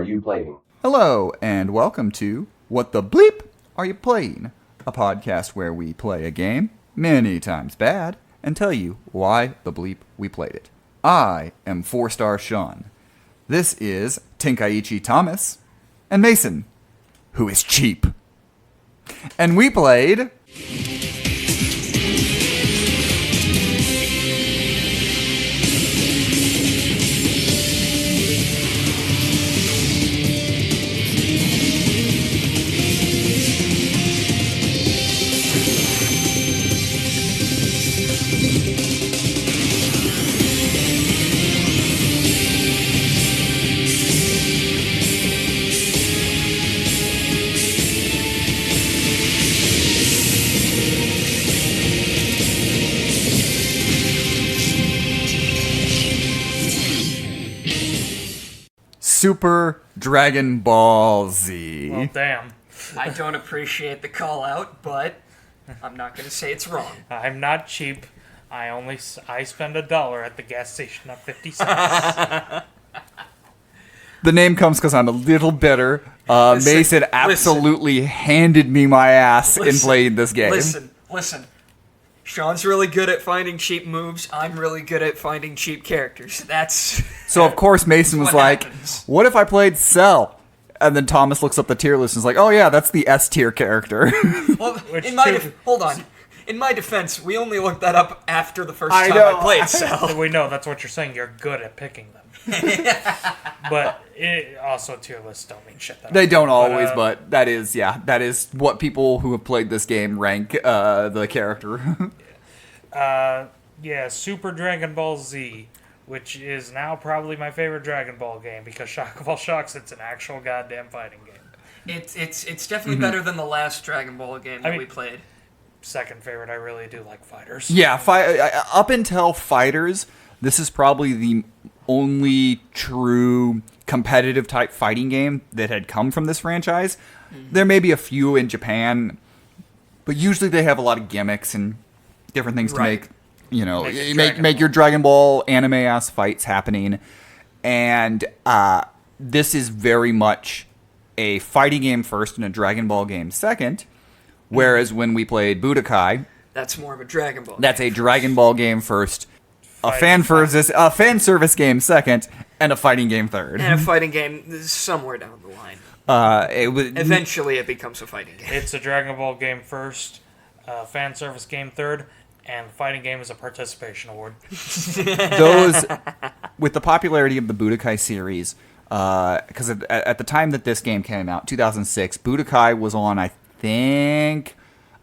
you playing? Hello, and welcome to What the Bleep Are You Playing? A podcast where we play a game, many times bad, and tell you why the bleep we played it. I am 4-Star Sean. This is Tenkaichi Thomas, and Mason, who is cheap. And we played... Super Dragon Ball Z. Well, damn. I don't appreciate the call out, but I'm not going to say it's wrong. I'm not cheap. I spend $1 at the gas station, not 50 cents. The name comes because I'm a little bitter. Mason absolutely handed me my ass in playing this game. Listen. Sean's really good at finding cheap moves. I'm really good at finding cheap characters. So, of course, Mason was like, what if I played Cell? And then Thomas looks up the tier list and is like, oh, yeah, that's the S-tier character. Well, hold on. In my defense, we only looked that up after the first time I played Cell. We know, that's what you're saying. You're good at picking them. But also tier lists don't mean shit. They don't always, but that is what people who have played this game rank the character. Super Dragon Ball Z, which is now probably my favorite Dragon Ball game because shock of all shocks, it's an actual goddamn fighting game. It's definitely better than the last Dragon Ball game we played. Second favorite, I really do like Fighters. Yeah, up until Fighters, this is probably the only true competitive type fighting game that had come from this franchise. Mm-hmm. There may be a few in Japan, but usually they have a lot of gimmicks and different things to make your Dragon Ball anime-ass fights happening. And this is very much a fighting game first and a Dragon Ball game second. Whereas when we played Budokai, that's more of a Dragon Ball. That's a Dragon Ball game first. A fan service game second, and a fighting game third. And a fighting game somewhere down the line. Eventually it becomes a fighting game. It's a Dragon Ball game first, fan service game third, and fighting game is a participation award. Those, with the popularity of the Budokai series, because at the time that this game came out, 2006, Budokai was on, I think,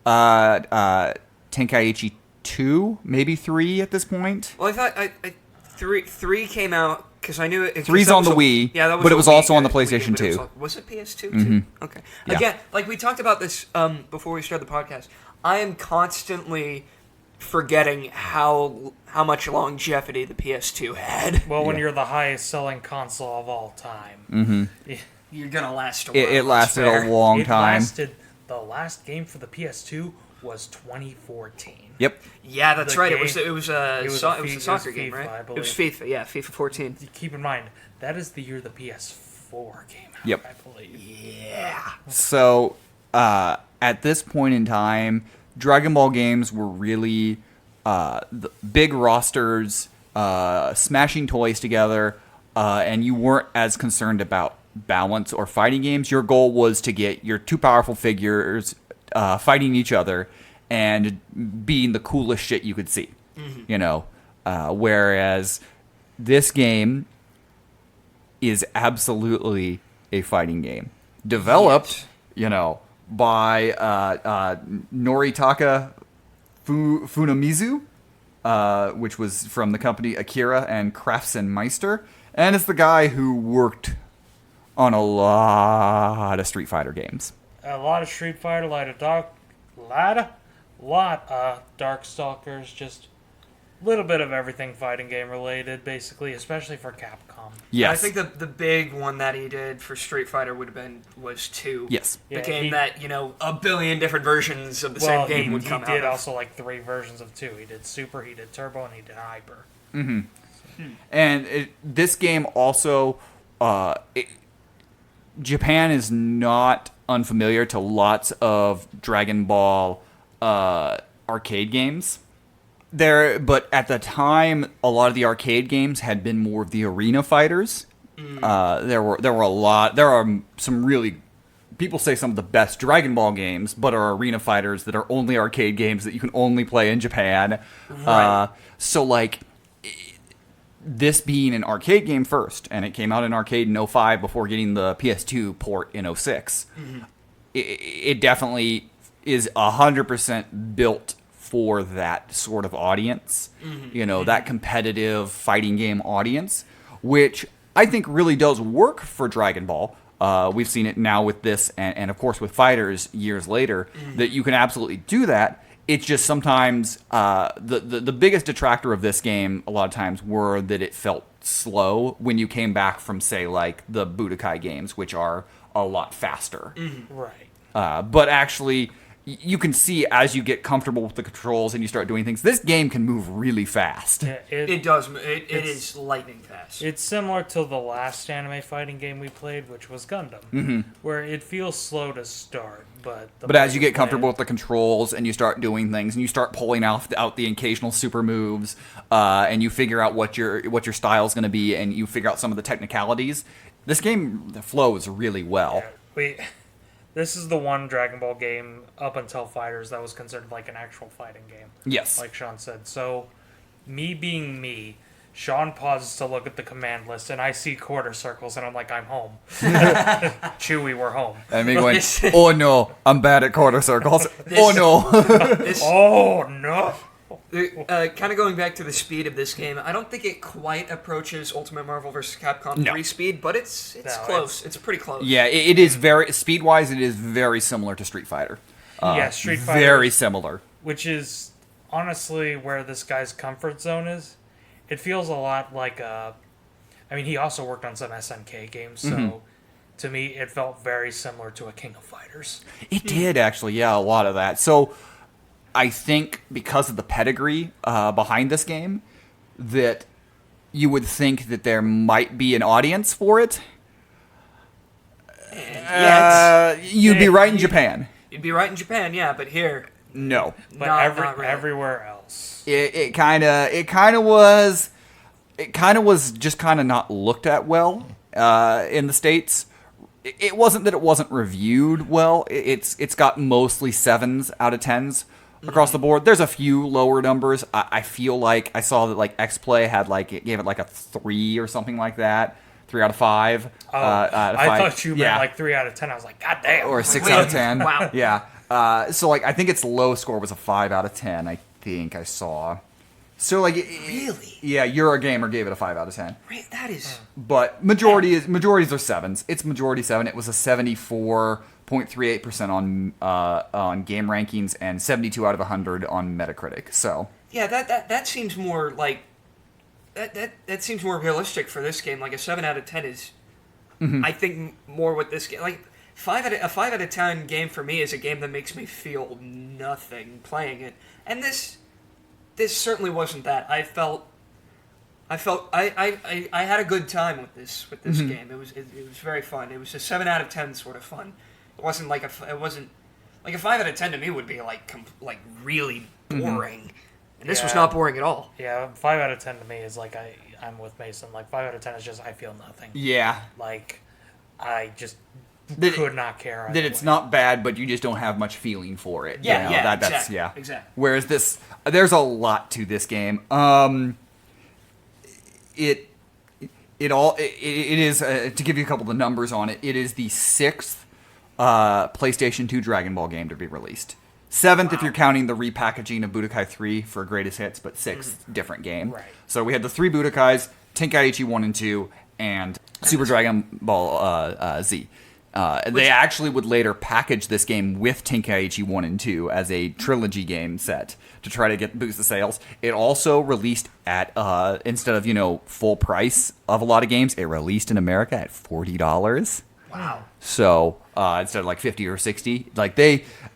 Tenkaichi 2, maybe 3 at this point. Well, I thought three came out because I knew it. 3's on the Wii, but it was also on the PlayStation 2. Was it PS2 too? Mm-hmm. Okay. Yeah. Again, like we talked about this before we started the podcast, I am constantly forgetting how much longevity the PS2 had. Well, when you're the highest selling console of all time, you're gonna last a while. It lasted a long time. The last game for the PS2 was 2014. Yep. Yeah, that's right. It was a soccer FIFA, game, right? I believe. It was FIFA. Yeah, FIFA 14. Keep in mind that is the year the PS4 came out. Yep. I believe. Yeah. So at this point in time, Dragon Ball games were really the big rosters, smashing toys together, and you weren't as concerned about balance or fighting games. Your goal was to get your two powerful figures fighting each other and being the coolest shit you could see. Mm-hmm. Whereas this game is absolutely a fighting game developed by Noritaka Funamizu, which was from the company Akira and Craftsmeister, and it's the guy who worked on a lot of Street Fighter games. A lot of Street Fighter, lot of Darkstalkers, just a little bit of everything fighting game related, basically, especially for Capcom. Yes. I think the big one that he did for Street Fighter was 2. Yes. The game that, a billion different versions of the same game would come out. He did also 3 versions of 2. He did Super, he did Turbo, and he did Hyper. Mm-hmm. And this game also, Japan is not unfamiliar to lots of Dragon Ball arcade games. But at the time, a lot of the arcade games had been more of the arena fighters. There were a lot. There are some really, people say some of the best Dragon Ball games, but are arena fighters that are only arcade games that you can only play in Japan. Right. So like, this being an arcade game first, and it came out in arcade in 05 before getting the PS2 port in 06. It definitely is 100% built for that sort of audience. You know, that competitive fighting game audience, which I think really does work for Dragon Ball. We've seen it now with this, and of course with Fighters years later, that you can absolutely do that. It's just sometimes the biggest detractor of this game a lot of times were that it felt slow when you came back from, say, like the Budokai games, which are a lot faster. Right. But actually, you can see as you get comfortable with the controls and you start doing things, this game can move really fast. Yeah, It does. It is lightning fast. It's similar to the last anime fighting game we played, which was Gundam, where it feels slow to start, but As you get comfortable with the controls and you start doing things and you start pulling out the occasional super moves, and you figure out what your style is going to be, and you figure out some of the technicalities, this game flows really well. This is the one Dragon Ball game up until Fighters that was considered like an actual fighting game. Yes. Like Sean said. So, me being me, Sean pauses to look at the command list, and I see quarter circles, and I'm like, I'm home. Chewie, we're home. And me going, oh no, I'm bad at quarter circles. Oh no. Oh no. Kind of going back to the speed of this game, I don't think it quite approaches Ultimate Marvel vs. Capcom 3 speed, but it's close. It's pretty close. Yeah, it is very, speed-wise, it is very similar to Street Fighter. Yeah, Street Fighter. Very similar. Which is honestly where this guy's comfort zone is. It feels a lot like he also worked on some SNK games, so to me it felt very similar to a King of Fighters. It did, actually, yeah, a lot of that. So I think because of the pedigree behind this game, that you would think that there might be an audience for it. You'd be right in Japan. You'd be right in Japan, yeah, but here, no. But not really. everywhere else, It kind of was just kind of not looked at well in the States. It wasn't that it wasn't reviewed well. It's got mostly 7s out of 10s. Across the board, there's a few lower numbers. I feel like I saw that like XPlay had it gave it like a 3 or something like that, 3 out of 5. I thought you meant like 3 out of 10. I was like, God damn, or a 6 out of 10. Wow. Yeah. So like I think its low score was a 5 out of 10. I think I saw. So like really, yeah, Eurogamer gave it a 5 out of 10. That is. But majorities are 7s. It's majority 7. It was a 74.38% on game rankings and 72 out of 100 on Metacritic. So yeah, that seems more like that seems more realistic for this game. Like a 7 out of 10 is, I think, more with this game. Like a 5 out of 10 game for me is a game that makes me feel nothing playing it, and this certainly wasn't that. I had a good time with this game. It was very fun. It was a 7 out of 10 sort of fun. It wasn't like a 5 out of 10 to me would be like really boring. And this was not boring at all. Yeah, 5 out of 10 to me is like I'm with Mason. Like 5 out of 10 is just I feel nothing. yeah, Like I just That- could not care. that it's not bad, but you just don't have much feeling for it. Yeah, you know? yeah, That's exactly, yeah. exactly. Whereas this, there's a lot to this game. It is to give you a couple of the numbers on it. It is the 6th PlayStation 2 Dragon Ball game to be released. 7th if you're counting the repackaging of Budokai 3 for Greatest Hits, but 6th different game. Right. So we had the 3 Budokais, Tenkaichi 1 and 2, and Super Dragon Ball Z. They actually would later package this game with Tenkaichi 1 and 2 as a trilogy game set to try to boost the sales. It also released at, instead of, full price of a lot of games, it released in America at $40. Wow. So, instead of like 50 or 60,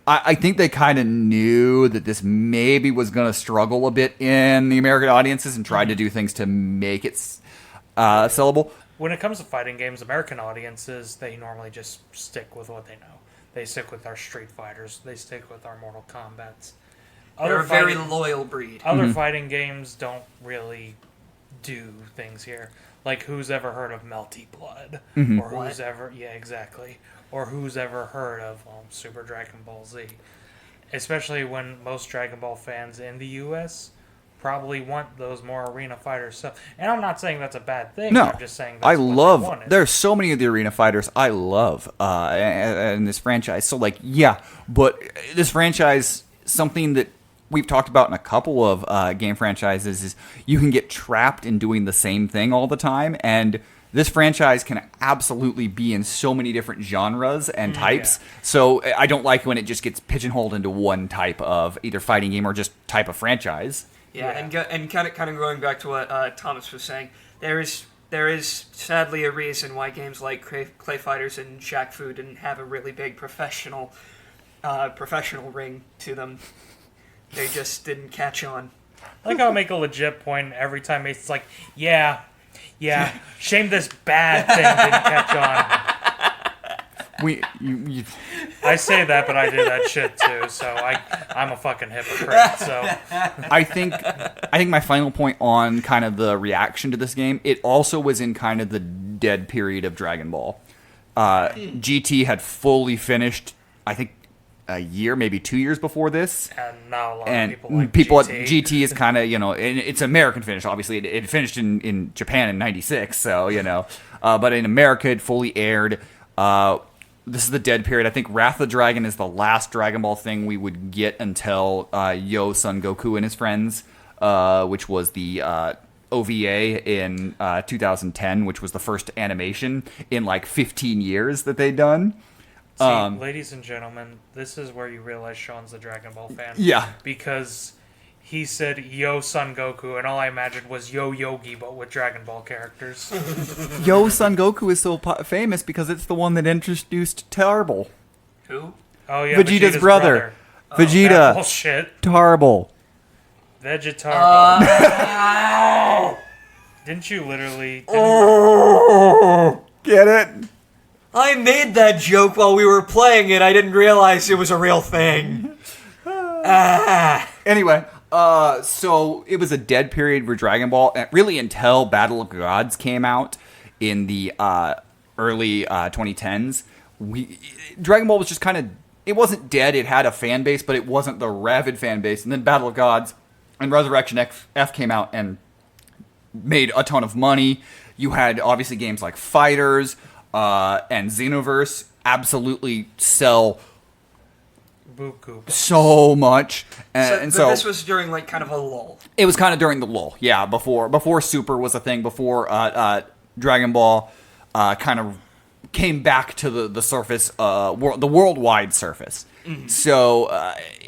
I think they kind of knew that this maybe was going to struggle a bit in the American audiences and tried to do things to make it sellable. when it comes to fighting games, American audiences, they normally just stick with what they know. They stick with our Street Fighters. They stick with our Mortal Kombats. They're a very loyal breed. Other fighting games don't really do things here. Like, who's ever heard of Melty Blood? Or who's ever... Yeah, exactly. Or who's ever heard of Super Dragon Ball Z? Especially when most Dragon Ball fans in the U.S. probably want those more arena fighter stuff. And I'm not saying that's a bad thing. No, I'm just saying that's I what love. they wanted. There's so many of the arena fighters I love in this franchise. So like, yeah, but this franchise, something that we've talked about in a couple of game franchises, is you can get trapped in doing the same thing all the time, and this franchise can absolutely be in so many different genres and types. Yeah. So I don't like when it just gets pigeonholed into one type of either fighting game or just type of franchise. Yeah, and kind of going back to what Thomas was saying, there is sadly a reason why games like Clay Fighters and Shaq Fu didn't have a really big professional ring to them. They just didn't catch on. I like how I make a legit point every time it's like, yeah, shame this bad thing didn't catch on. I say that, but I do that shit too, so I'm a fucking hypocrite, so... I think my final point on kind of the reaction to this game, it also was in kind of the dead period of Dragon Ball. GT had fully finished, I think, a year, maybe 2 years before this. And now a lot of people like GT. GT is kind of, it's American finish, obviously. It finished in Japan in 96, so, but in America it fully aired. This is the dead period. I think Wrath of the Dragon is the last Dragon Ball thing we would get until Yo Son Goku and his friends, which was the OVA in 2010, which was the first animation in like 15 years that they'd done. See, ladies and gentlemen, this is where you realize Sean's a Dragon Ball fan. Yeah. Because he said Yo Son Goku, and all I imagined was Yo Yogi, but with Dragon Ball characters. Yo Son Goku is so famous because it's the one that introduced Tarble. Who? Oh yeah, Vegeta's brother. Vegeta. That bullshit. Tarble. Vegetarble. Didn't you literally... Get it? I made that joke while we were playing it. I didn't realize it was a real thing. Anyway, so it was a dead period for Dragon Ball, really until Battle of Gods came out in the early 2010s. Dragon Ball was just kind of, it wasn't dead. It had a fan base, but it wasn't the rabid fan base. And then Battle of Gods and Resurrection F came out and made a ton of money. You had obviously games like Fighters and Xenoverse absolutely sell Buku. so much. So this was during like kind of a lull. It was kind of during the lull, yeah. Before Super was a thing, before Dragon Ball kind of came back to the surface, the worldwide surface. Mm-hmm. So,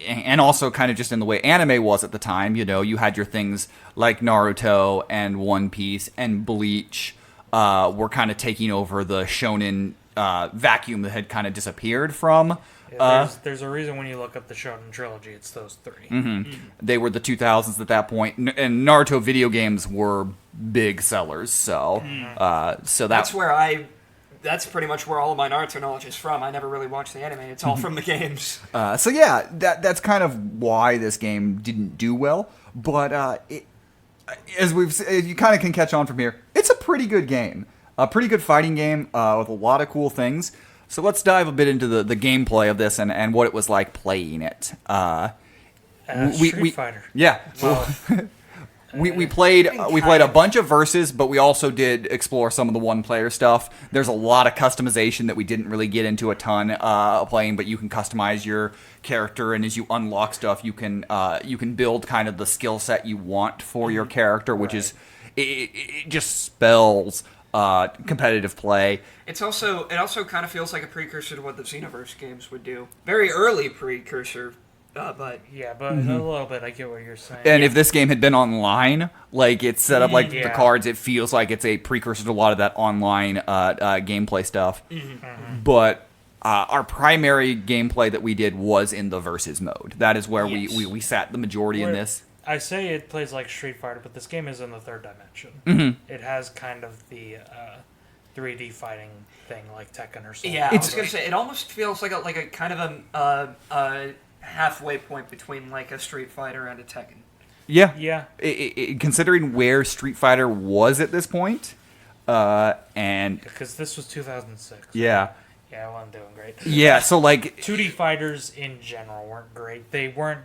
and also kind of just in the way anime was at the time, you had your things like Naruto and One Piece and Bleach were kind of taking over the shonen vacuum that had kind of disappeared from. There's a reason when you look up the Shonen trilogy, it's those three. Mm-hmm. They were the 2000s at that point, and Naruto video games were big sellers. So, that's pretty much where all of my Naruto knowledge is from. I never really watched the anime; it's all from the games. So yeah, that's kind of why this game didn't do well. But as you kind of can catch on from here, it's a pretty good game, a pretty good fighting game with a lot of cool things. So let's dive a bit into the gameplay of this and what it was like playing it. Street Fighter. Yeah. Well, we played a bunch of verses, but we also did explore some of the one-player stuff. There's a lot of customization that we didn't really get into a ton playing, but you can customize your character, and as you unlock stuff, you can build kind of the skill set you want for your character, which is it just spells competitive play. It also kind of feels like a precursor to what the Xenoverse games would do. Very early precursor, but yeah, but a little bit. I get what you're saying. And if this game had been online, like it's set up like the cards, it feels like it's a precursor to a lot of that online gameplay stuff. Mm-hmm. But our primary gameplay that we did was in the versus mode. That is where we sat the majority in this. I say it plays like Street Fighter, but this game is in the third dimension. Mm-hmm. It has kind of the 3D fighting thing like Tekken or something. Yeah, I was gonna say it almost feels like a kind of a halfway point between like a Street Fighter and a Tekken. Yeah. Yeah. Considering where Street Fighter was at this point, and Because this was 2006. yeah, Yeah, I wasn't doing great. yeah. So like, 2D fighters in general weren't great. They weren't.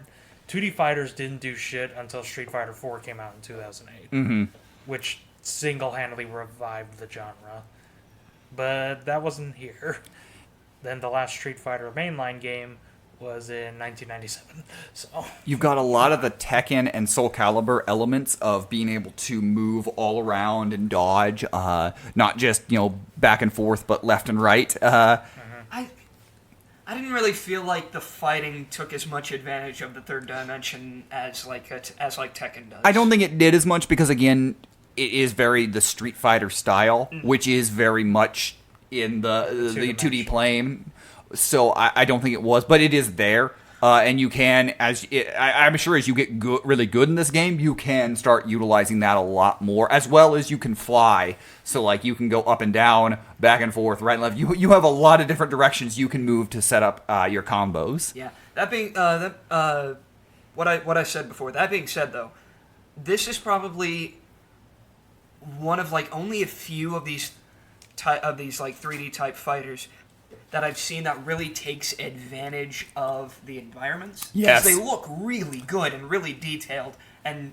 2D fighters didn't do shit until Street Fighter 4 came out in 2008, which single-handedly revived the genre. But that wasn't here. Then the last Street Fighter mainline game was in 1997. So you've got a lot of the Tekken and Soul Calibur elements of being able to move all around and dodge, not just back and forth, but left and right. I didn't really feel like the fighting took as much advantage of the third dimension as like Tekken does. I don't think it did as much because, again, it is very the Street Fighter style, which is very much in the 2D plane. So I don't think it was, but it is there. And you can, I'm sure as you get really good in this game, you can start utilizing that a lot more, as well as you can fly. So like you can go up and down, back and forth, right and left. You have a lot of different directions you can move to set up your combos. Yeah. That being what I said before. That being said, though, this is probably one of like only a few of these like 3D type fighters that I've seen that really takes advantage of the environments. Yes. Because they look really good and really detailed. And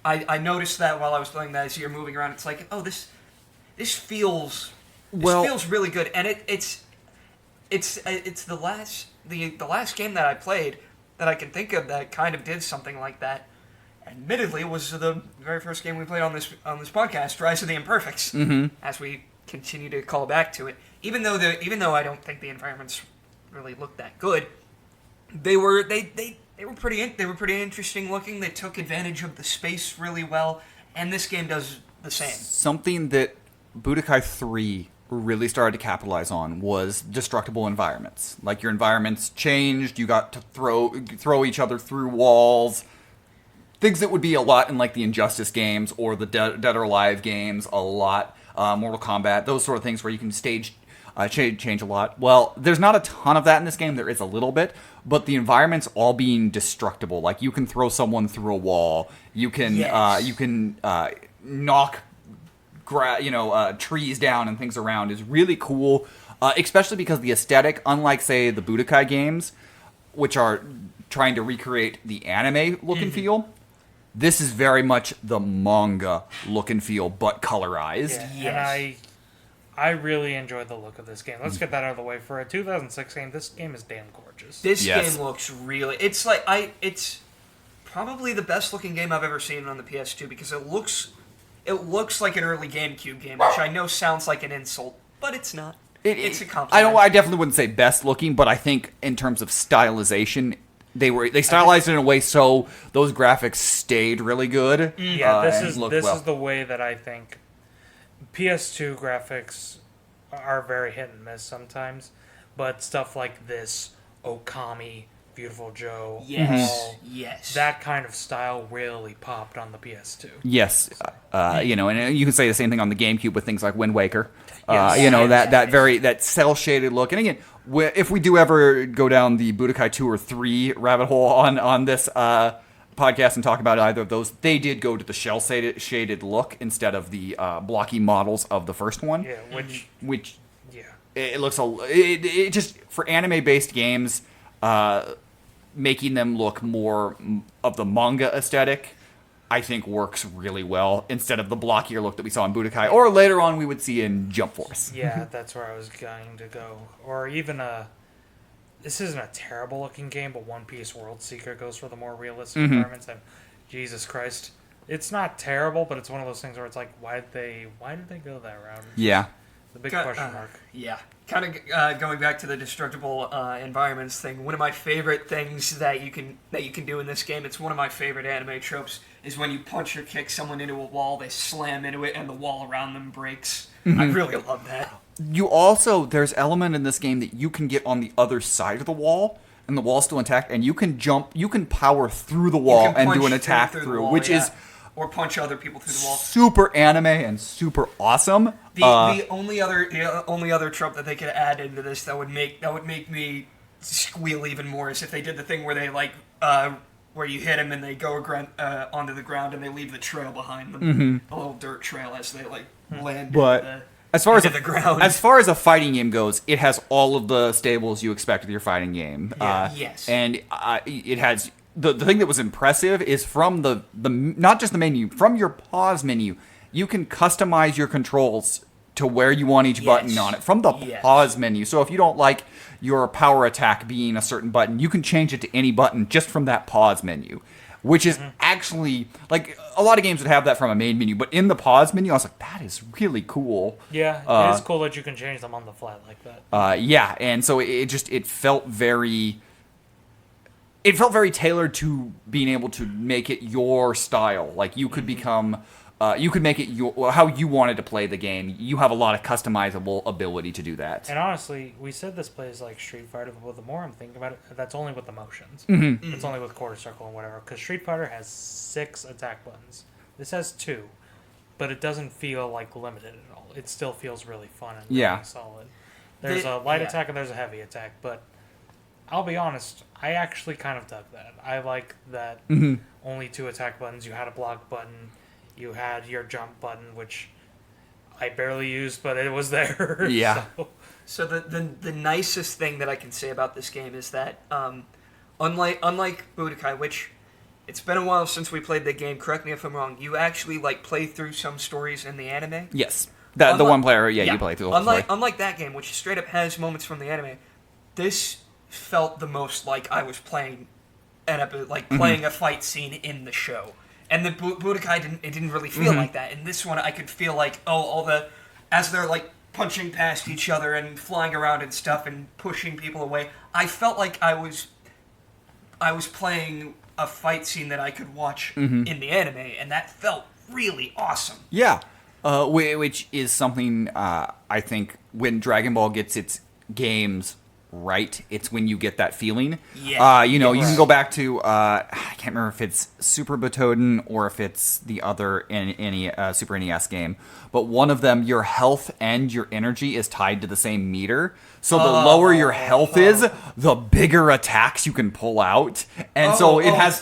I noticed that while I was playing that as you're moving around. It's like, oh, this feels really good. And it's the last game that I played that I can think of that kind of did something like that. Admittedly, it was the very first game we played on this podcast, Rise of the Imperfects, as we continue to call back to it. Even though I don't think the environments really looked that good, they were pretty interesting looking. They took advantage of the space really well, and this game does the same. Something that Budokai 3 really started to capitalize on was destructible environments. Like your environments changed, you got to throw each other through walls. Things that would be a lot in like the Injustice games or the Dead or Alive games, a lot. Mortal Kombat, those sort of things where you can change a lot. Well, there's not a ton of that in this game. There is a little bit, but the environment's all being destructible. Like you can throw someone through a wall. You can knock trees down and things around. Is really cool, especially because the aesthetic, unlike say the Budokai games, which are trying to recreate the anime look and feel. This is very much the manga look and feel, but colorized. yeah, Yes. and I really enjoyed the look of this game. Let's get that out of the way. For a 2006 game, this game is damn gorgeous. This Yes. game looks really. It's probably the best looking game I've ever seen on the PS2 because it looks like an early GameCube game, which I know sounds like an insult, but it's not. It's a compliment. I definitely wouldn't say best looking, but I think in terms of stylization, they stylized it in a way so those graphics stayed really good. Yeah, this is well. the way that I think PS2 graphics are very hit and miss sometimes, but stuff like this, Okami, Beautiful Joe, Yes. that kind of style really popped on the PS2. Yes, and you can say the same thing on the GameCube with things like Wind Waker. Yes. That cell shaded look. And again, if we do ever go down the Budokai 2 or 3 rabbit hole on this podcast and talk about either of those, they did go to the shell shaded look instead of the blocky models of the first one. Yeah, which yeah. it looks it just for anime based games, making them look more of the manga aesthetic, I think works really well instead of the blockier look that we saw in Budokai, or later on we would see in Jump Force. Yeah, that's where I was going to go. Or even this isn't a terrible looking game, but One Piece World Seeker goes for the more realistic environments. And Jesus Christ, it's not terrible, but it's one of those things where it's like, why did they go that route? Yeah. The big question mark. Yeah. Kind of going back to the destructible environments thing. One of my favorite things that you can do in this game. It's one of my favorite anime tropes. Is when you punch or kick someone into a wall, they slam into it, and the wall around them breaks. I really love that. There's element in this game that you can get on the other side of the wall, and the wall's still intact, and you can power through the wall and do an attack through, which is or punch other people through the wall. Super anime and super awesome. The only other trope that they could add into this that would make me squeal even more is if they did the thing where they where you hit them and they go onto the ground and they leave the trail behind them, a little dirt trail as they land. But as far as the ground. As far as a fighting game goes, it has all of the stables you expect with your fighting game. Yes. And it has the thing that was impressive is from the not just the menu, from your pause menu, you can customize your controls to where you want each button on it from the pause menu. So if you don't like your power attack being a certain button, you can change it to any button just from that pause menu. Which is actually, like, a lot of games would have that from a main menu, but in the pause menu, I was like, that is really cool. Yeah, it is cool that you can change them on the fly like that. Yeah, and so it felt very tailored to being able to make it your style. Like, you could become, you could make it how you wanted to play the game. You have a lot of customizable ability to do that. And honestly, we said this plays like Street Fighter, but the more I'm thinking about it, that's only with the motions. It's only with quarter circle and whatever. Because Street Fighter has 6 attack buttons. This has 2, but it doesn't feel like limited at all. It still feels really fun and really solid. There's a light attack and there's a heavy attack, but I'll be honest, I actually kind of dug that. I like that only 2 attack buttons. You had a block button. You had your jump button, which I barely used, but it was there. Yeah. So the nicest thing that I can say about this game is that, unlike Budokai, which it's been a while since we played the game. Correct me if I'm wrong. You actually play through some stories in the anime. Yes, the one player. Yeah, you play through the whole story. Unlike that game, which straight up has moments from the anime, this felt the most like I was playing playing a fight scene in the show. And the Budokai didn't really feel like that. In this one, I could feel as they're punching past each other and flying around and stuff and pushing people away. I felt like I was playing a fight scene that I could watch in the anime, and that felt really awesome. Yeah, which is something I think when Dragon Ball gets its games right, it's when you get that feeling. Yeah. You can go back to I can't remember if it's Super Butoden or if it's the other Super NES game, but one of them, your health and your energy is tied to the same meter. So the lower your health is, the bigger attacks you can pull out, and it has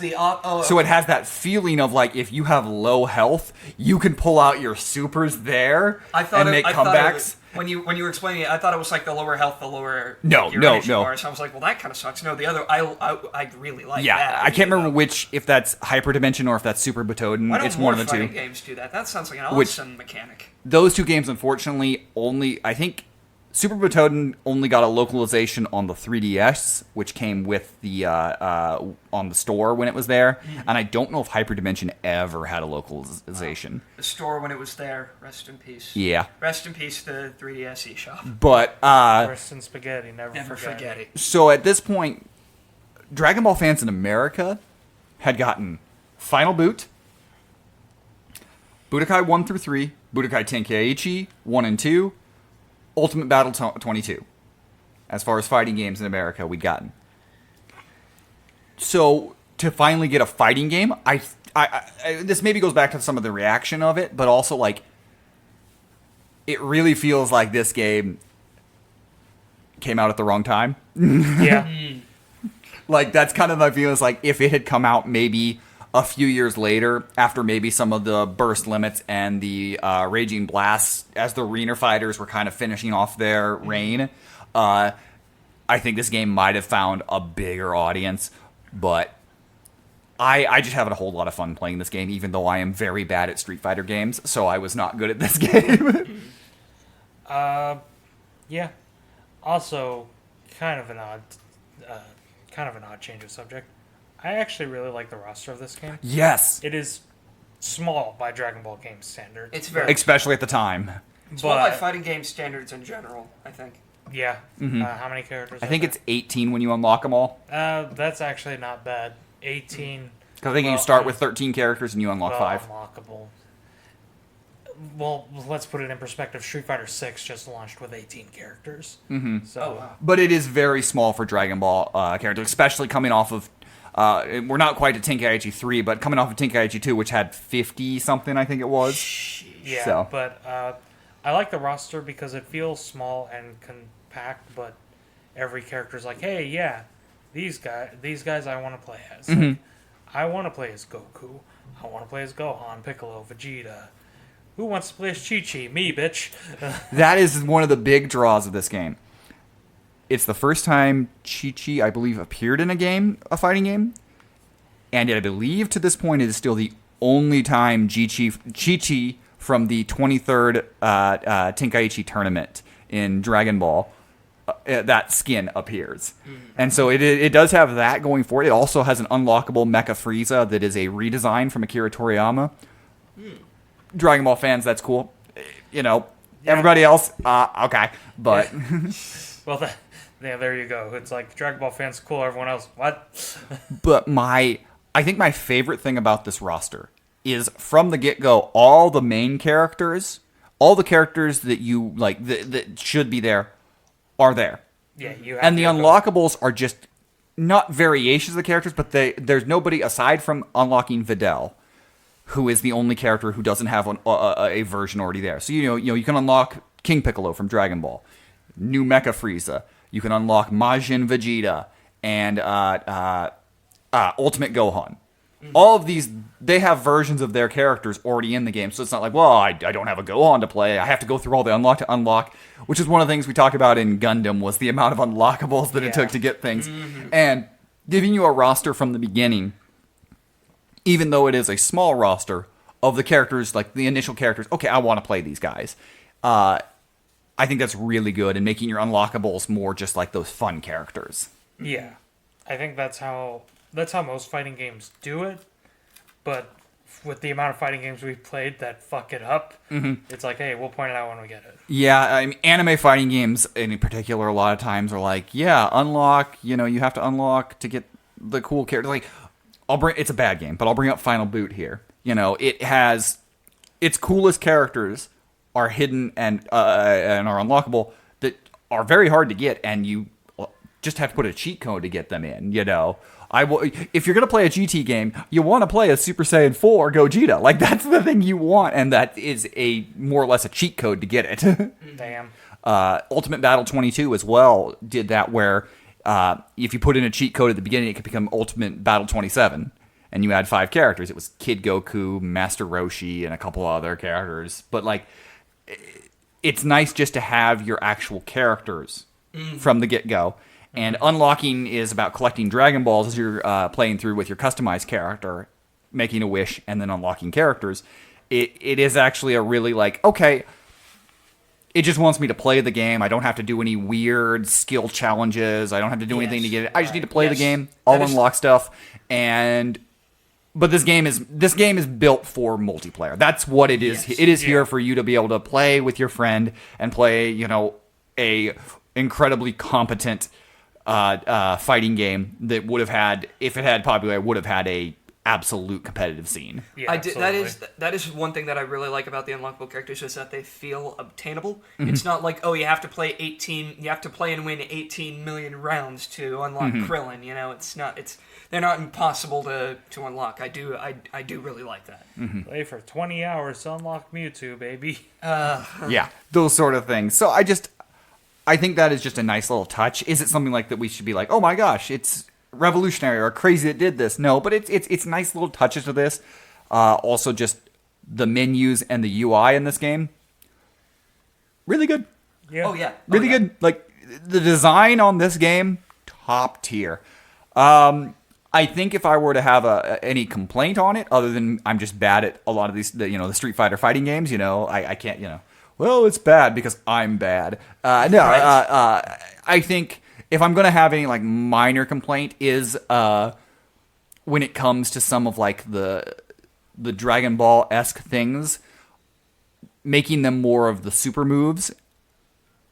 that feeling of if you have low health, you can pull out your supers there and make comebacks. When you were explaining it, I thought it was the lower health, the lower no. bar. So I was like, well, that kind of sucks. No, the other, I really like that. Yeah, I can't remember if that's Hyperdimension or if that's Super Butoden. Why don't it's one of the two. Games do that? That sounds like an awesome mechanic. Those 2 games, unfortunately, I think Super Butoden only got a localization on the 3DS, which came with the on the store when it was there, and I don't know if Hyperdimension ever had a localization. The store when it was there, rest in peace. Yeah. Rest in peace, the 3DS eShop. But rest in spaghetti, never forget it. So at this point, Dragon Ball fans in America had gotten Final Boot, Budokai 1 through 3, Budokai Tenkaichi 1 and 2, Ultimate Battle 22. As far as fighting games in America, we'd gotten. So to finally get a fighting game, I this maybe goes back to some of the reaction of it, but also it really feels like this game came out at the wrong time. Yeah. That's kind of my feeling. If it had come out maybe a few years later, after maybe some of the burst limits and the raging blasts, as the arena fighters were kind of finishing off their reign, I think this game might have found a bigger audience. But I just had a whole lot of fun playing this game, even though I am very bad at Street Fighter games, so I was not good at this game. Yeah. Also, kind of an odd change of subject. I actually really like the roster of this game. Yes. It is small by Dragon Ball game standards. It's very especially at the time. Small by fighting game standards in general, I think. Yeah. How many characters? I think it's 18 when you unlock them all. That's actually not bad. 18. Because I think you start with 13 characters and you unlock 5. Unlockable. Well, let's put it in perspective. Street Fighter 6 just launched with 18 characters. So, But it is very small for Dragon Ball characters, especially coming off of We're not quite at Tenkaichi 3, but coming off of Tenkaichi 2, which had 50 something, I think it was. Yeah, So. but I like the roster because it feels small and compact, but every character's like, hey, yeah, these guys I want to play as. Like, I want to play as Goku. I want to play as Gohan, Piccolo, Vegeta. Who wants to play as Chi-Chi? Me, bitch. That is one of the big draws of this game. It's the first time Chi-Chi, I believe, appeared in a fighting game. And I believe to this point it is still the only time Chi-Chi from the 23rd Tenkaichi tournament in Dragon Ball, that skin appears. And so it does have that going for it. It also has an unlockable Mecha Frieza that is a redesign from Akira Toriyama. Dragon Ball fans, that's cool. Everybody else, okay. But... Well, there you go. It's like Dragon Ball fans cool, everyone else, what? But I think my favorite thing about this roster is from the get-go, all the main characters, all the characters that you like that should be there are there. Yeah, you have and the to go. unlockables are just not variations of the characters, but there's nobody aside from unlocking Videl who is the only character who doesn't have a version already there. So you can unlock King Piccolo from Dragon Ball, new Mecha Frieza. You can unlock Majin Vegeta and Ultimate Gohan. All of these, they have versions of their characters already in the game, so it's not like, well, I don't have a Gohan to play. I have to go through all the unlock to unlock, which is one of the things we talked about in Gundam, was the amount of unlockables that it took to get things. And giving you a roster from the beginning, even though it is a small roster of the characters, like the initial characters, okay, I want to play these guys. I think that's really good, and making your unlockables more just like those fun characters. Yeah, I think that's how most fighting games do it. But with the amount of fighting games we've played that fuck it up, it's like, hey, we'll point it out when we get it. Yeah, I mean, anime fighting games in particular, a lot of times are like, yeah, unlock. You have to unlock to get the cool character. Like, it's a bad game, but I'll bring up Final Boot here. It has its coolest characters are hidden and are unlockable that are very hard to get, and you just have to put a cheat code to get them in. If you're gonna play a GT game, you want to play a Super Saiyan 4 Gogeta. Like, that's the thing you want, and that is a more or less a cheat code to get it. Damn. Ultimate Battle 22 as well did that, where if you put in a cheat code at the beginning, it could become Ultimate Battle 27. And you had 5 characters. It was Kid Goku, Master Roshi, and a couple other characters. But, like, it's nice just to have your actual characters from the get-go. And unlocking is about collecting Dragon Balls as you're playing through with your customized character, making a wish, and then unlocking characters. It is actually a really, like, okay, it just wants me to play the game. I don't have to do any weird skill challenges. I don't have to do anything to get it. I just need to play the game. I'll unlock stuff. But this game is built for multiplayer. That's what it is. Yes. It is here for you to be able to play with your friend and play, a incredibly competent fighting game that would have had, if it had popularity, would have had a absolute competitive scene. Yeah, that is one thing that I really like about the unlockable characters, is that they feel obtainable. It's not like, oh, you have to play and win 18 million rounds to unlock Krillin. They're not impossible to unlock. I do really like that. Play for 20 hours to unlock Mewtwo, baby. Yeah, those sort of things. So I think that is just a nice little touch. Is it something like that we should be like, oh my gosh, it's revolutionary or crazy that did this? No, but it's nice little touches to this. Also, just the menus and the UI in this game, really good. Yeah. Oh yeah, really good. Like, the design on this game, top tier. I think if I were to have any complaint on it, other than I'm just bad at a lot of these, the Street Fighter fighting games, I can't, well, it's bad because I'm bad. I think if I'm going to have any, like, minor complaint is when it comes to some of, like, the Dragon Ball-esque things, making them more of the super moves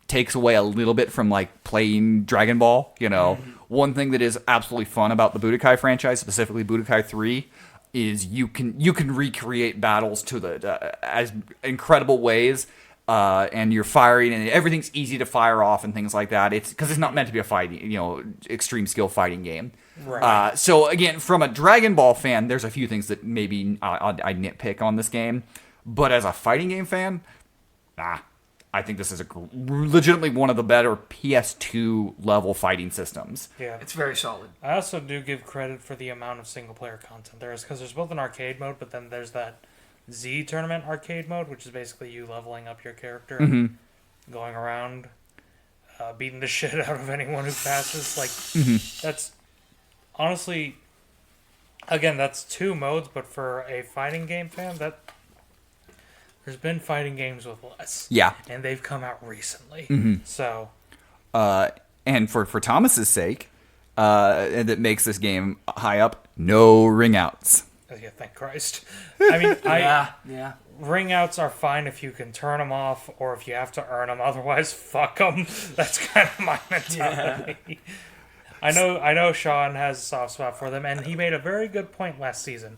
takes away a little bit from, like, playing Dragon Ball. One thing that is absolutely fun about the Budokai franchise, specifically Budokai 3, is you can recreate battles to as incredible ways, and you're firing, and everything's easy to fire off and things like that. It's because it's not meant to be a fighting, extreme skill fighting game. Right. So again, from a Dragon Ball fan, there's a few things that maybe I nitpick on this game, but as a fighting game fan, I think this is legitimately one of the better PS2 level fighting systems. Yeah. It's very solid. I also do give credit for the amount of single player content there is, because there's both an arcade mode, but then there's that Z Tournament arcade mode, which is basically you leveling up your character and going around beating the shit out of anyone who passes. Like, that's honestly, again, that's 2 modes, but for a fighting game fan, there's been fighting games with less. Yeah. And they've come out recently. So. And for Thomas's sake, and that makes this game high up, no ring outs. Yeah, thank Christ. I mean, Yeah. ring outs are fine if you can turn them off or if you have to earn them. Otherwise, fuck them. That's kind of my mentality. Yeah. I know Sean has a soft spot for them, and he made a very good point last season.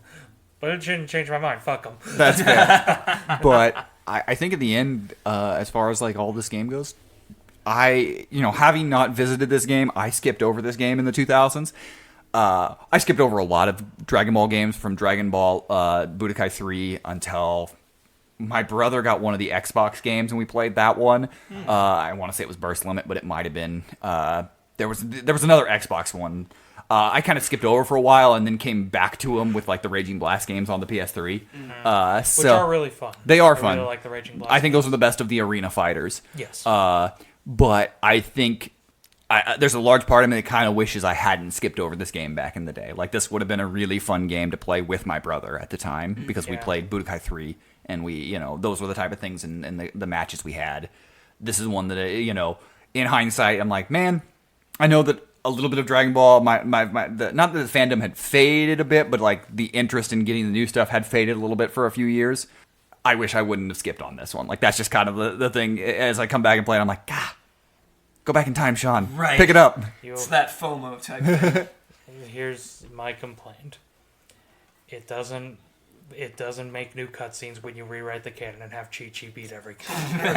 But it shouldn't change my mind. Fuck them. That's fair. But I think in the end, as far as like all this game goes, having not visited this game, I skipped over this game in the 2000s. I skipped over a lot of Dragon Ball games from Dragon Ball Budokai 3 until my brother got one of the Xbox games and we played that one. I want to say it was Burst Limit, but it might have been. There was another Xbox one. I kind of skipped over for a while and then came back to them with like the Raging Blast games on the PS3. Which are really fun. They are I fun. really like the Raging Blast. I think those are the best of the arena fighters. Yes. But I think there's a large part of me that kind of wishes I hadn't skipped over this game back in the day. Like, this would have been a really fun game to play with my brother at the time because we played Budokai 3, and those were the type of things in the matches we had. This is one that, in hindsight, I'm like, man, I know that a little bit of Dragon Ball, not that the fandom had faded a bit, but like the interest in getting the new stuff had faded a little bit for a few years. I wish I wouldn't have skipped on this one. Like, that's just kind of the thing. As I come back and play it, I'm like, go back in time, Sean. Right. Pick it up. It's that FOMO type thing. Here's my complaint. It doesn't make new cutscenes when you rewrite the canon and have Chi-Chi beat every character.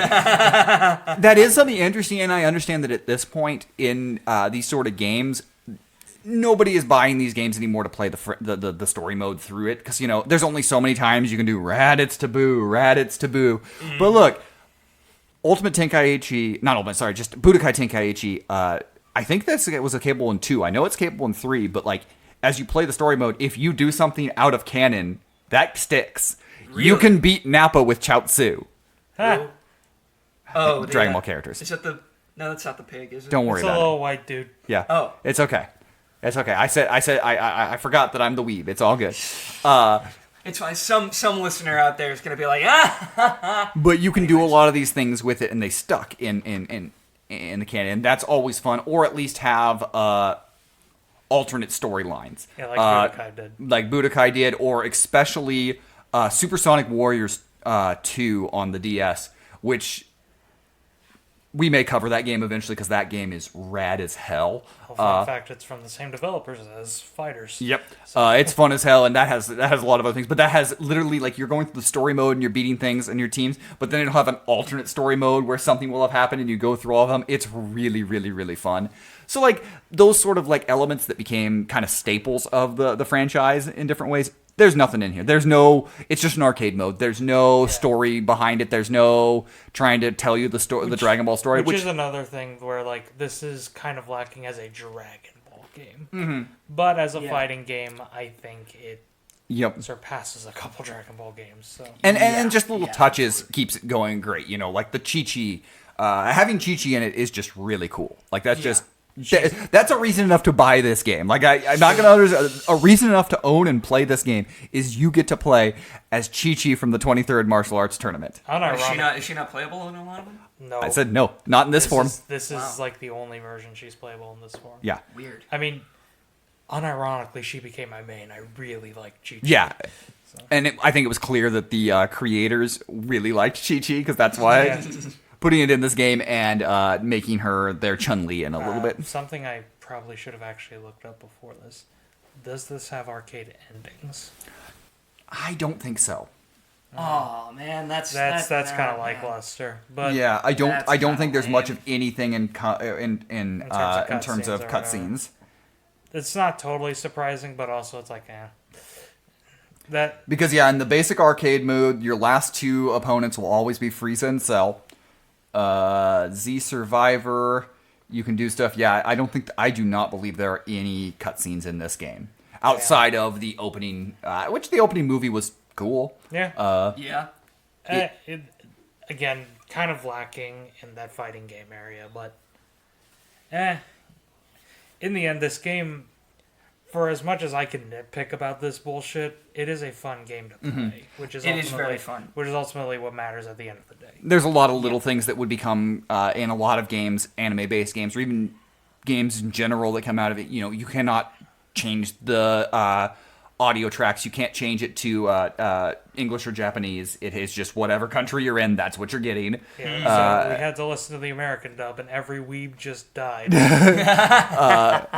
That is something interesting, and I understand that at this point in these sort of games, nobody is buying these games anymore to play the story mode through it, because there's only so many times you can do Raditz to Boo. But look, Ultimate Tenkaichi, not Ultimate, sorry, just Budokai Tenkaichi. I think it was capable in 2. I know it's capable in 3, but like as you play the story mode, if you do something out of canon, that sticks. Really? You can beat Nappa with Chaozu. Oh, Dragon Ball characters. Is that No, that's not the pig, is it? Don't worry It's a about little it. white dude. Yeah. Oh. It's okay. It's okay. I forgot that I'm the weeb. It's all good. It's fine. Some listener out there is going to be like, But you can do a lot of these things with it, and they stuck in the canon. That's always fun, or at least have alternate storylines. Yeah, like Budokai did. Like Budokai did, or especially Supersonic Warriors 2 on the DS, which we may cover that game eventually because that game is rad as hell. Well, in fact, it's from the same developers as Fighters. Yep. It's fun as hell, and that has a lot of other things. But that has literally, like, you're going through the story mode and you're beating things in your teams, but then it'll have an alternate story mode where something will have happened and you go through all of them. It's really, really, really fun. So, like, those sort of, like, elements that became kind of staples of the franchise in different ways, there's nothing in here. It's just an arcade mode. There's no story behind it. There's no trying to tell you the Dragon Ball story. Which is another thing where, like, this is kind of lacking as a Dragon Ball game. Mm-hmm. But as a fighting game, I think it Yep. surpasses a couple Dragon Ball games. So. And just little touches keeps it going great. Like the Chi-Chi. Having Chi-Chi in it is just really cool. Like, that's just... that's a reason enough to buy this game. Like, I'm not going to understand. A reason enough to own and play this game is you get to play as Chi-Chi from the 23rd Martial Arts Tournament. Is she not playable in a lot of them? No. I said no, not in this form. This is like the only version she's playable in this form. Yeah. Weird. I mean, unironically, she became my main. I really like Chi-Chi. Yeah. And I think it was clear that the creators really liked Chi-Chi, because that's why putting it in this game and making her their Chun-Li in a little bit. Something I probably should have actually looked up before this. Does this have arcade endings? I don't think so. Oh man, that's kind of lackluster. But Yeah, I don't kinda think there's lame. much of anything in terms of cutscenes or whatever. cutscenes. it's not totally surprising, but also it's like, that Because in the basic arcade mode, your last two opponents will always be Frieza and Cell. Z Survivor, you can do stuff. Yeah, I do not believe there are any cutscenes in this game outside of the opening, which the opening movie was cool. yeah. Yeah. Again, kind of lacking in that fighting game area, but in the end, this game, for as much as I can nitpick about this bullshit, it is a fun game to play, which is It is ultimately very fun. Which is ultimately what matters at the end of the day. There's a lot of little things that would become in a lot of games, anime-based games, or even games in general that come out of it. You know, you cannot change the audio tracks. You can't change it to English or Japanese. It is just whatever country you're in, that's what you're getting. Yeah, so we had to listen to the American dub, and every weeb just died.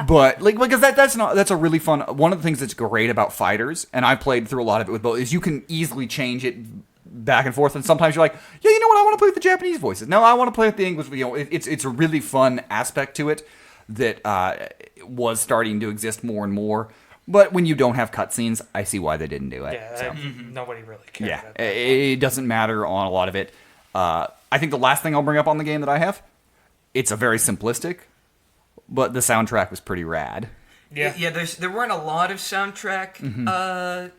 But because that's a really fun one of the things that's great about fighters, and I've played through a lot of it with both, is you can easily change it back and forth, and sometimes you're like, yeah, you know what, I want to play with the Japanese voices. No, I want to play with the English. You know, it's a really fun aspect to it that was starting to exist more and more. But when you don't have cutscenes, I see why they didn't do it. Yeah, So. nobody really cared. Yeah, at that it doesn't matter on a lot of it. I think the last thing I'll bring up on the game that I have, it's a very simplistic, but the soundtrack was pretty rad. Yeah. Yeah, there weren't a lot of soundtrack.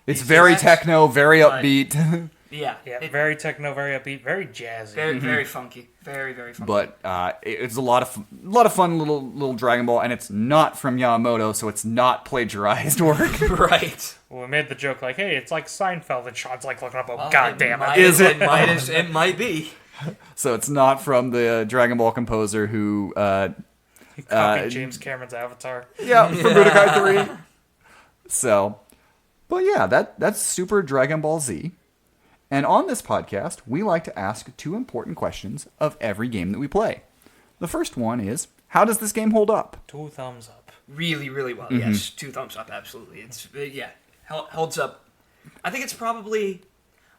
It's Easter very eggs, techno, very but- upbeat, Yeah. Yeah, It- very techno, very upbeat, very jazzy. very, very funky. Very, very funky. but it's a lot of fun little Dragon Ball, and it's not from Yamamoto, so it's not plagiarized work. Right. Well, we made the joke like, hey, it's like Seinfeld, and Sean's like looking up, Well, god damn it. Is it? It might be. So it's not from the Dragon Ball composer who, Copied James Cameron's Avatar. from Budokai 3. So, but yeah, that's Super Dragon Ball Z. And on this podcast, we like to ask two important questions of every game that we play. The first one is, how does this game hold up? 2 thumbs up. Really, really well. Yes, 2 thumbs up. Absolutely. It's holds up. I think it's probably.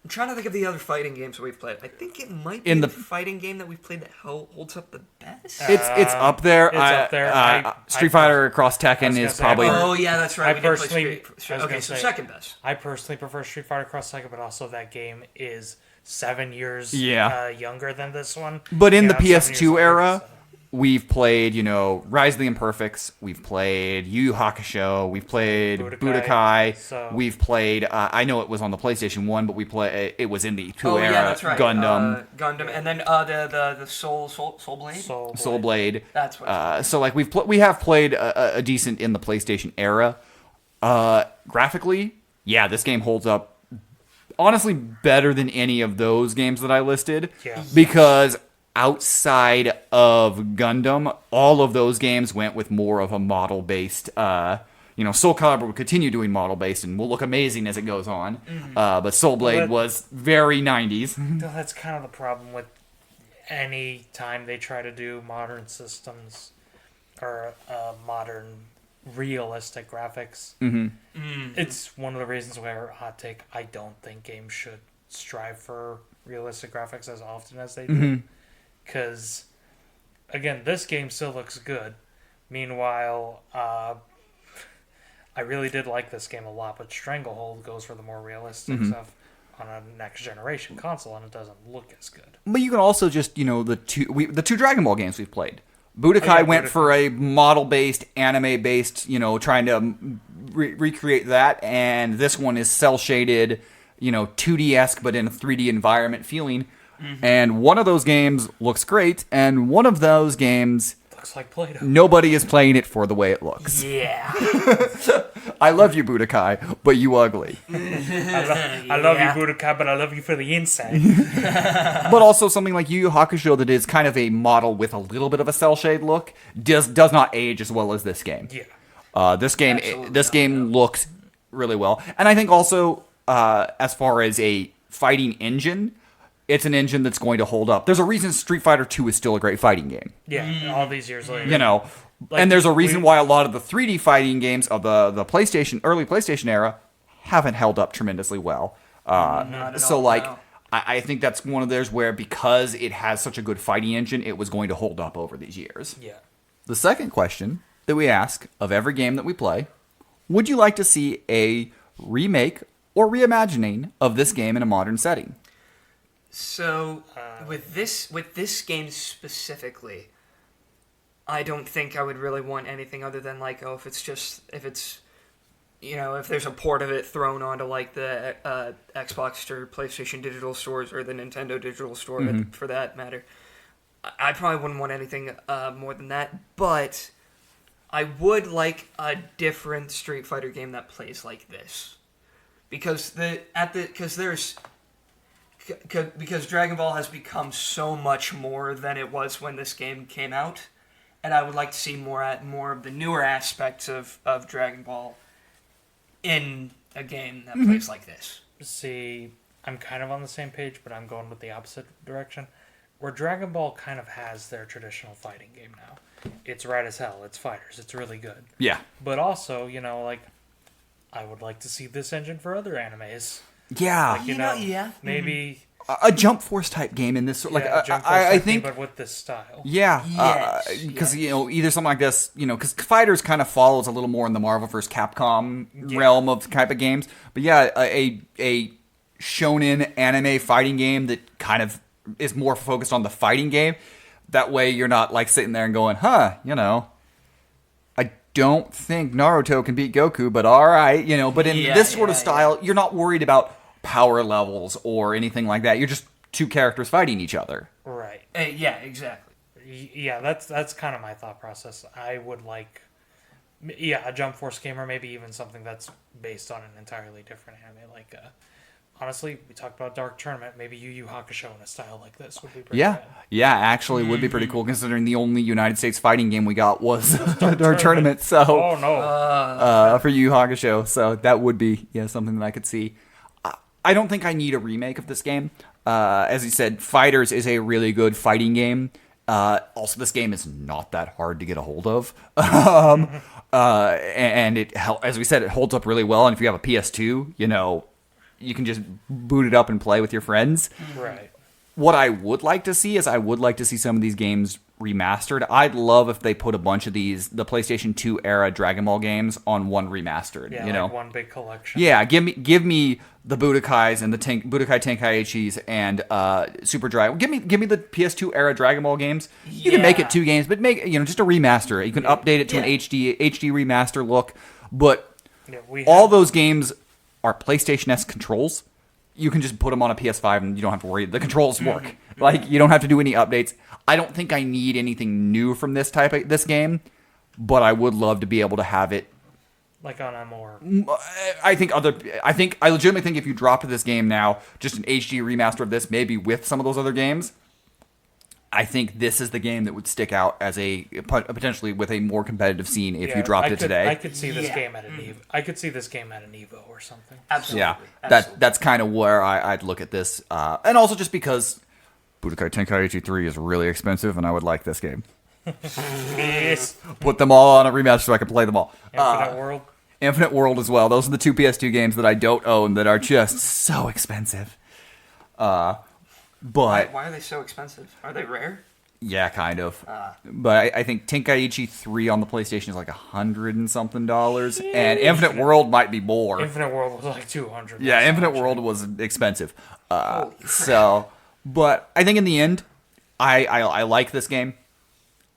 I'm trying to think of the other fighting games that we've played. I think it might be In the the- fighting game that we've played that holds up the best. It's up there. It's up there. Street Fighter Cross I Tekken was is gonna say, probably. Oh yeah, that's right. I we did play personally- Street- I was Okay, gonna so say- second best. I personally prefer Street Fighter Cross Tekken, but also that game is 7 years younger than this one. But in the I'm 7 years PS2 older, era, so- we've played, Rise of the Imperfects. We've played Yu Yu Hakusho. We've played Budokai. So- We've played. I know it was on the PlayStation 1, but it was in the 2 Oh era. yeah, that's right. Gundam, Gundam, and then the Soul Blade. Soul Blade. That's what. So like we have played a decent in the PlayStation era. Graphically, yeah, this game holds up. Honestly, better than any of those games that I listed. Yeah. Because outside of Gundam, all of those games went with more of a model-based. Soul Calibur will continue doing model-based and will look amazing as it goes on. But Soul Blade But- was very 90s. No, that's kind of the problem with any time they try to do modern systems or modern realistic graphics. It's one of the reasons where, hot take, I don't think games should strive for realistic graphics as often as they do. Because, again, this game still looks good. Meanwhile, I really did like this game a lot, but Stranglehold goes for the more realistic stuff on a next generation console, and it doesn't look as good. But you can also just, the two Dragon Ball games we've played. Budokai went Budokai. for a model-based, anime-based, trying to recreate that, and this one is cel-shaded, 2D-esque, but in a 3D environment feeling. And one of those games looks great, and one of those games, Looks like Play-Doh. nobody is playing it for the way it looks. Yeah. I love you, Budokai, but you ugly. I love you, Budokai, but I love you for the inside. But also something like Yu Yu Hakusho that is kind of a model with a little bit of a cel shade look does not age as well as this game. Yeah. This game Absolutely. looks really well, and I think also as far as a fighting engine, it's an engine that's going to hold up. There's a reason Street Fighter 2 is still a great fighting game. Yeah, all these years later. And there's a reason why a lot of the 3D fighting games of the early PlayStation era haven't held up tremendously well. Not at So all, like, no. I think that's one of theirs where because it has such a good fighting engine, it was going to hold up over these years. Yeah. The second question that we ask of every game that we play. Would you like to see a remake or reimagining of this game in a modern setting? So with this game specifically, I don't think I would really want anything other than like, if it's if there's a port of it thrown onto like the Xbox or PlayStation digital stores or the Nintendo digital store for that matter, I probably wouldn't want anything more than that. But I would like a different Street Fighter game that plays like this, because because Dragon Ball has become so much more than it was when this game came out, and I would like to see more of the newer aspects of Dragon Ball in a game that plays like this. See, I'm kind of on the same page, but I'm going with the opposite direction. Where Dragon Ball kind of has their traditional fighting game now. It's rad as hell. It's fighters. It's really good. Yeah. But also, I would like to see this engine for other animes. Yeah. Maybe a Jump Force type game in this. I think, but with this style. Yeah. Because either something like this, because Fighters kind of follows a little more in the Marvel vs. Capcom realm of type of games. But yeah, a shonen anime fighting game that kind of is more focused on the fighting game. That way you're not like sitting there and going, I don't think Naruto can beat Goku, but all right, But in this sort of style, you're not worried about power levels or anything like that. You're just two characters fighting each other. Right. Yeah, exactly. Yeah, that's kind of my thought process. I would like, a Jump Force game, or maybe even something that's based on an entirely different anime. Like, honestly, we talked about Dark Tournament. Maybe Yu Yu Hakusho in a style like this would be pretty good. Yeah, actually would be pretty cool considering the only United States fighting game we got was Dark Tournament. So, for Yu Yu Hakusho. So that would be something that I could see. I don't think I need a remake of this game. As you said, Fighters is a really good fighting game. Also, this game is not that hard to get a hold of. And as we said, it holds up really well. And if you have a PS2, you can just boot it up and play with your friends. Right. What I would like to see is some of these games remastered. I'd love if they put a bunch of the PlayStation 2 era Dragon Ball games on one remastered. Yeah, like one big collection. Yeah, give me the Budokais and the Budokai Tenkaichis and Super Dragon. Give me the PS2 era Dragon Ball games. You can make it 2 games, but make just a remaster. You can update it to an HD remaster look. But all those games are PlayStation-esque controls. You can just put them on a PS5 and you don't have to worry. The controls work. Like, you don't have to do any updates. I don't think I need anything new from this game, but I would love to be able to have it. Like on a more... I legitimately think if you dropped this game now, just an HD remaster of this, maybe with some of those other games, I think this is the game that would stick out as potentially with a more competitive scene if you dropped it today. I could see this game at an Evo. I could see this game at an Evo or something. Absolutely. Yeah, Absolutely. That's kind of where I'd look at this, and also just because Budokai Tenkaichi 3 is really expensive, and I would like this game. Yes. Put them all on a remaster so I can play them all. Infinite World as well. Those are the 2 PS2 games that I don't own that are just so expensive. But why are they so expensive? Are they rare? Yeah, kind of. But I think Tenkaichi 3 on the PlayStation is like $100 and something, and Infinite World might be more. Infinite World was like $200. Yeah, Infinite World was expensive. But I think in the end, I like this game.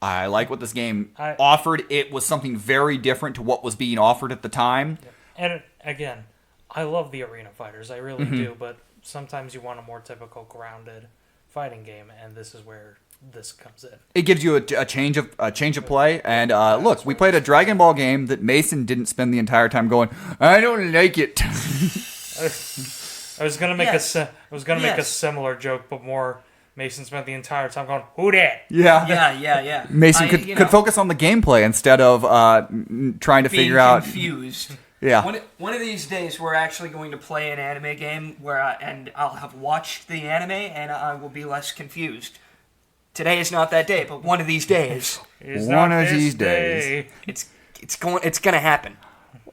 I like what this game offered. It was something very different to what was being offered at the time. And again, I love the arena fighters. I really do. But sometimes you want a more typical grounded fighting game, and this is where this comes in. It gives you a change of play. And look, we played a Dragon Ball game that Mason didn't spend the entire time going, I don't like it. I was gonna make a similar joke, but more. Mason spent the entire time going, "Who dat?" Yeah. Mason could focus on the gameplay instead of trying to figure out. Confused. Yeah. One of these days, we're actually going to play an anime game and I'll have watched the anime and I will be less confused. Today is not that day, but one of these days. One of these days. It's gonna happen.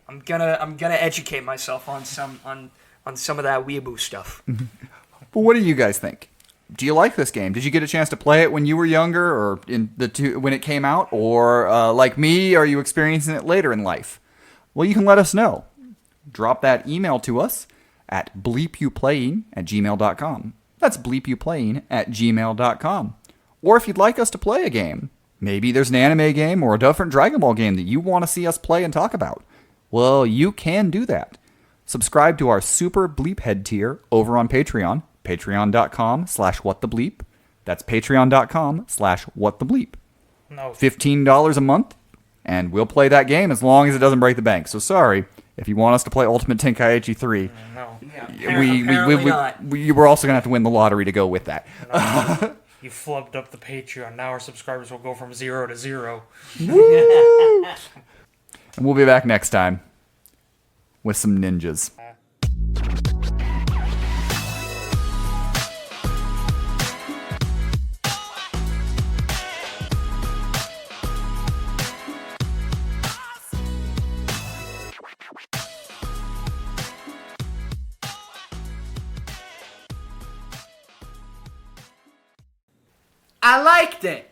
I'm gonna educate myself on some of that weeaboo stuff. But what do you guys think? do you like this game? Did you get a chance to play it when you were younger, or when it came out, or like me, are you experiencing it later in life? Well, you can let us know. Drop that email to us at bleepyouplaying@gmail.com. That's bleepyouplaying@gmail.com. Or if you'd like us to play a game, maybe there's an anime game or a different Dragon Ball game that you want to see us play and talk about, well, you can do that. Subscribe to our Super Bleephead tier over on Patreon, patreon.com/whatthebleep. That's patreon.com/whatthebleep. No. $15 a month, and we'll play that game as long as it doesn't break the bank. So sorry, if you want us to play Ultimate Tenkaichi 3, No. we're also going to have to win the lottery to go with that. No. You flubbed up the Patreon. Now our subscribers will go from 0 to 0. Woo! And we'll be back next time with some ninjas. I liked it.